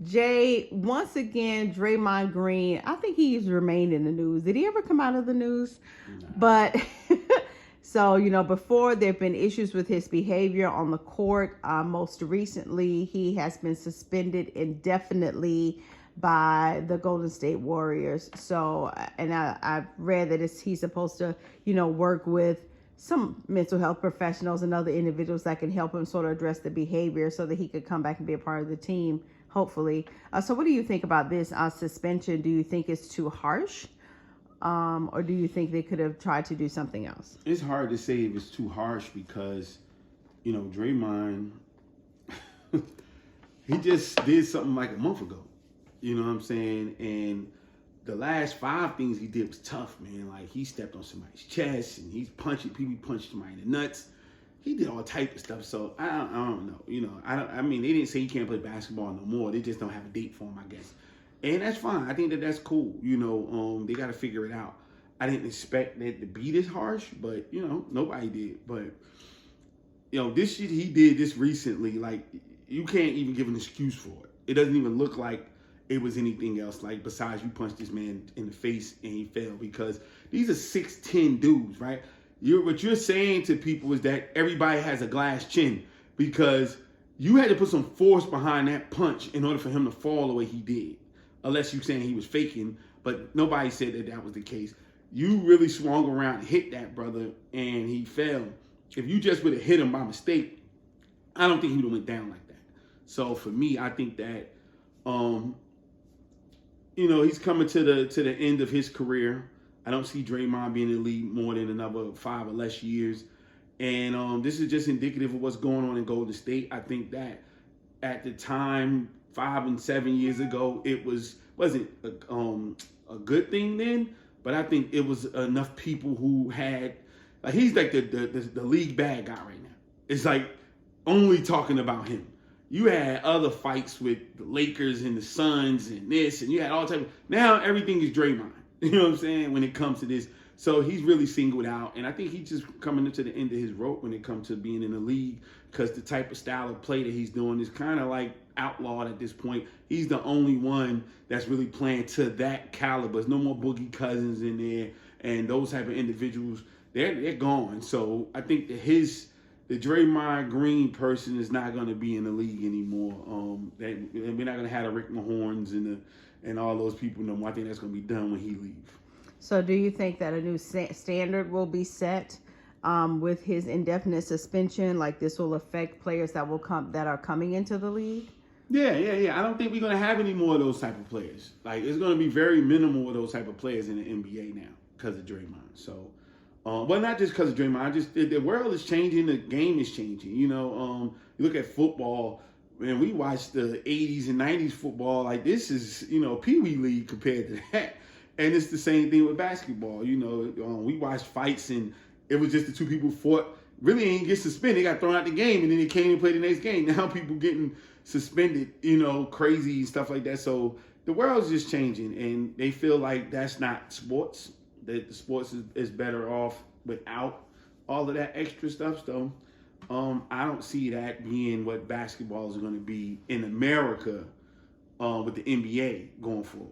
Jay, once again, Draymond Green, I think he's remained in the news. Did he ever come out of the news? Nah. But so, before there have been issues with his behavior on the court. Most recently, he has been suspended indefinitely by the Golden State Warriors. So, and I've read that he's supposed to, work with some mental health professionals and other individuals that can help him sort of address the behavior so that he could come back and be a part of the team, hopefully. So, what do you think about this suspension? Do you think it's too harsh? Or do you think they could have tried to do something else? It's hard to say if it's too harsh because, Draymond, he just did something like a month ago. You know what I'm saying? And the last 5 things he did was tough, man. Like, he stepped on somebody's chest and he's punching people. He punched somebody in the nuts. He did all type of stuff. So I don't know. I mean, they didn't say he can't play basketball no more. They just don't have a date for him, I guess. And that's fine. I think that's cool. They got to figure it out. I didn't expect that to be this harsh, but nobody did. But this shit he did this recently, like, you can't even give an excuse for it. It doesn't even look like it was anything else, like, besides you punched this man in the face and he fell, because these are 6'10" dudes, right? What you're saying to people is that everybody has a glass chin, because you had to put some force behind that punch in order for him to fall the way he did. Unless you're saying he was faking, but nobody said that was the case. You really swung around and hit that brother, and he fell. If you just would have hit him by mistake, I don't think he would have went down like that. So for me, I think that, he's coming to the end of his career. I don't see Draymond being in the league more than another 5 or less years. And this is just indicative of what's going on in Golden State. I think that at the time, 5 and 7 years ago, it wasn't a good thing then, but I think it was enough people who had, like, he's like the league bad guy right now. It's like only talking about him. You had other fights with the Lakers and the Suns and this, and you had all type of, now everything is Draymond. You know what I'm saying? When it comes to this. So he's really singled out, and I think he's just coming into the end of his rope when it comes to being in the league, because the type of style of play that he's doing is kind of like outlawed at this point. He's the only one that's really playing to that caliber. There's no more Boogie Cousins in there, and those type of individuals, they're gone. So I think that the Draymond Green person is not going to be in the league anymore. We're not going to have the Rick Mahorns and all those people no more. I think that's going to be done when he leaves. So, do you think that a new standard will be set with his indefinite suspension? Like, this will affect players that are coming into the league? Yeah. I don't think we're going to have any more of those type of players. Like, it's going to be very minimal of those type of players in the NBA now because of Draymond. So, well, not just because of Draymond. The world is changing. The game is changing. You look at football. Man, we watched the 80s and 90s football. Like, this is, Pee Wee League compared to that. And it's the same thing with basketball. We watched fights, and it was just the two people fought. Really ain't get suspended. They got thrown out the game, and then they came and played the next game. Now people getting suspended, crazy stuff like that. So the world's just changing, and they feel like that's not sports. That the sports is better off without all of that extra stuff. So I don't see that being what basketball is going to be in America with the NBA going forward.